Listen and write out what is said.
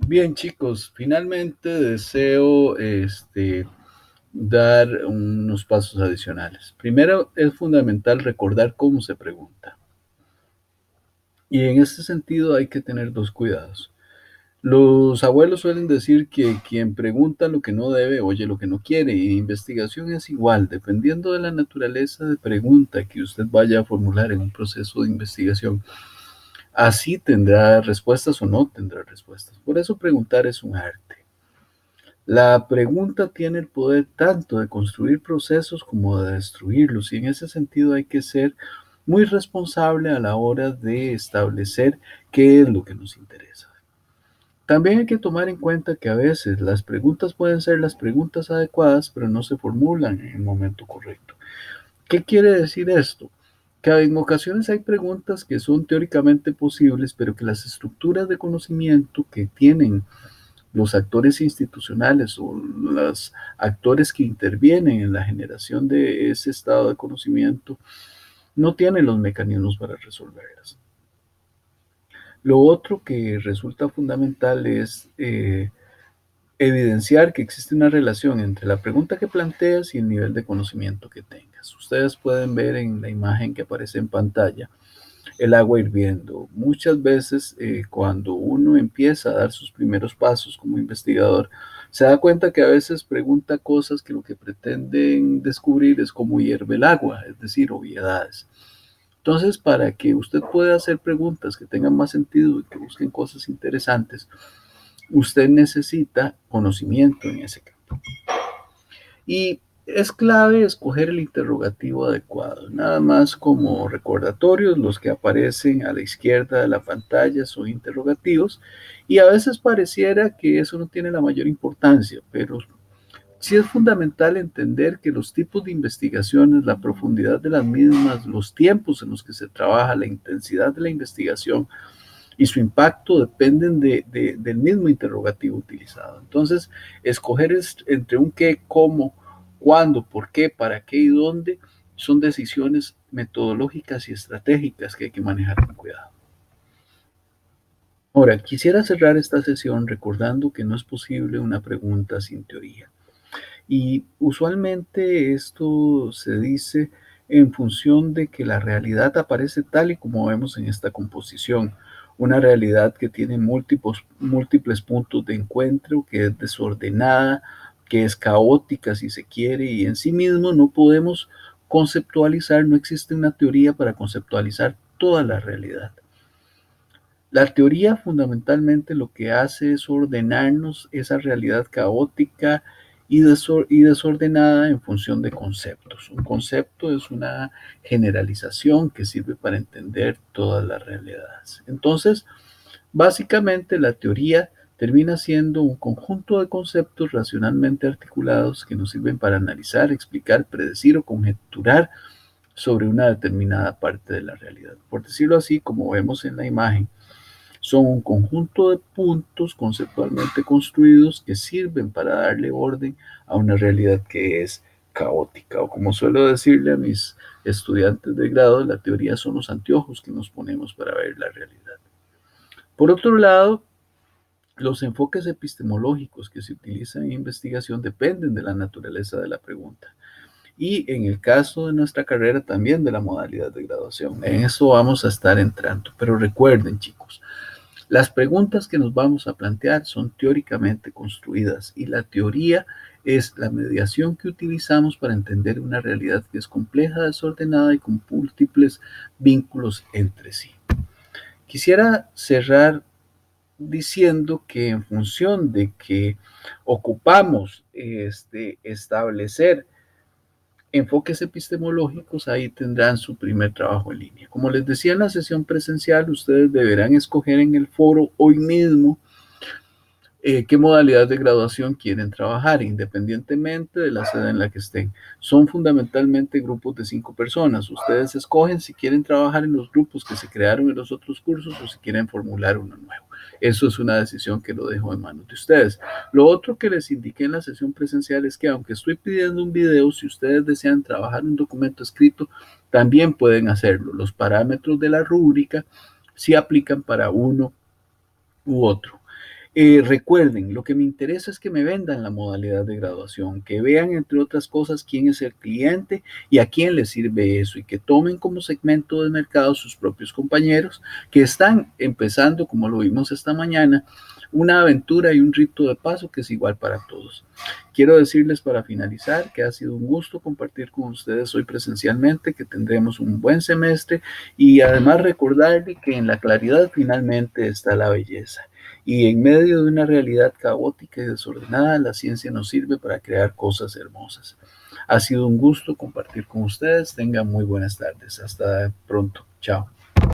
Bien, chicos, finalmente deseo dar unos pasos adicionales. Primero, es fundamental recordar cómo se pregunta. Y en este sentido hay que tener dos cuidados. Los abuelos suelen decir que quien pregunta lo que no debe, oye lo que no quiere. Y investigación es igual, dependiendo de la naturaleza de pregunta que usted vaya a formular en un proceso de investigación. Así tendrá respuestas o no tendrá respuestas. Por eso preguntar es un arte. La pregunta tiene el poder tanto de construir procesos como de destruirlos, y en ese sentido hay que ser muy responsable a la hora de establecer qué es lo que nos interesa. También hay que tomar en cuenta que a veces las preguntas pueden ser las preguntas adecuadas, pero no se formulan en el momento correcto. ¿Qué quiere decir esto? Que en ocasiones hay preguntas que son teóricamente posibles, pero que las estructuras de conocimiento que tienen los actores institucionales o los actores que intervienen en la generación de ese estado de conocimiento no tienen los mecanismos para resolverlas. Lo otro que resulta fundamental es evidenciar que existe una relación entre la pregunta que planteas y el nivel de conocimiento que tengas. Ustedes pueden ver en la imagen que aparece en pantalla el agua hirviendo. Muchas veces cuando uno empieza a dar sus primeros pasos como investigador, se da cuenta que a veces pregunta cosas que lo que pretenden descubrir es cómo hierve el agua, es decir, obviedades. Entonces, para que usted pueda hacer preguntas que tengan más sentido y que busquen cosas interesantes, usted necesita conocimiento en ese campo. Y es clave escoger el interrogativo adecuado. Nada más como recordatorios, los que aparecen a la izquierda de la pantalla son interrogativos y a veces pareciera que eso no tiene la mayor importancia, pero sí es fundamental entender que los tipos de investigaciones, la profundidad de las mismas, los tiempos en los que se trabaja, la intensidad de la investigación y su impacto dependen del mismo interrogativo utilizado. Entonces, escoger entre un qué, cómo, cuándo, por qué, para qué y dónde son decisiones metodológicas y estratégicas que hay que manejar con cuidado. Ahora, quisiera cerrar esta sesión recordando que no es posible una pregunta sin teoría. Y usualmente esto se dice en función de que la realidad aparece tal y como vemos en esta composición. Una realidad que tiene múltiples puntos de encuentro, que es desordenada, que es caótica si se quiere, y en sí mismo no podemos conceptualizar, no existe una teoría para conceptualizar toda la realidad. La teoría fundamentalmente lo que hace es ordenarnos esa realidad caótica y desordenada en función de conceptos. Un concepto es una generalización que sirve para entender todas las realidades. Entonces, básicamente la teoría termina siendo un conjunto de conceptos racionalmente articulados que nos sirven para analizar, explicar, predecir o conjeturar sobre una determinada parte de la realidad. Por decirlo así, como vemos en la imagen, son un conjunto de puntos conceptualmente construidos que sirven para darle orden a una realidad que es caótica. O como suelo decirle a mis estudiantes de grado, la teoría son los anteojos que nos ponemos para ver la realidad. Por otro lado, los enfoques epistemológicos que se utilizan en investigación dependen de la naturaleza de la pregunta. Y en el caso de nuestra carrera también de la modalidad de graduación. En eso vamos a estar entrando. Pero recuerden, chicos, las preguntas que nos vamos a plantear son teóricamente construidas y la teoría es la mediación que utilizamos para entender una realidad que es compleja, desordenada y con múltiples vínculos entre sí. Quisiera cerrar diciendo que en función de que ocupamos establecer enfoques epistemológicos, ahí tendrán su primer trabajo en línea. Como les decía en la sesión presencial, ustedes deberán escoger en el foro hoy mismo qué modalidad de graduación quieren trabajar, independientemente de la sede en la que estén. Son fundamentalmente grupos de 5 personas. Ustedes escogen si quieren trabajar en los grupos que se crearon en los otros cursos o si quieren formular uno nuevo. Eso es una decisión que lo dejo en manos de ustedes. Lo otro que les indiqué en la sesión presencial es que aunque estoy pidiendo un video, si ustedes desean trabajar un documento escrito, también pueden hacerlo. Los parámetros de la rúbrica sí aplican para uno u otro. Recuerden, lo que me interesa es que me vendan la modalidad de graduación, que vean, entre otras cosas, quién es el cliente y a quién le sirve eso, y que tomen como segmento de mercado sus propios compañeros que están empezando, como lo vimos esta mañana, una aventura y un rito de paso que es igual para todos. Quiero decirles para finalizar que ha sido un gusto compartir con ustedes hoy presencialmente, que tendremos un buen semestre y además recordarles que en la claridad finalmente está la belleza. Y en medio de una realidad caótica y desordenada, la ciencia nos sirve para crear cosas hermosas. Ha sido un gusto compartir con ustedes. Tengan muy buenas tardes. Hasta pronto. Chao.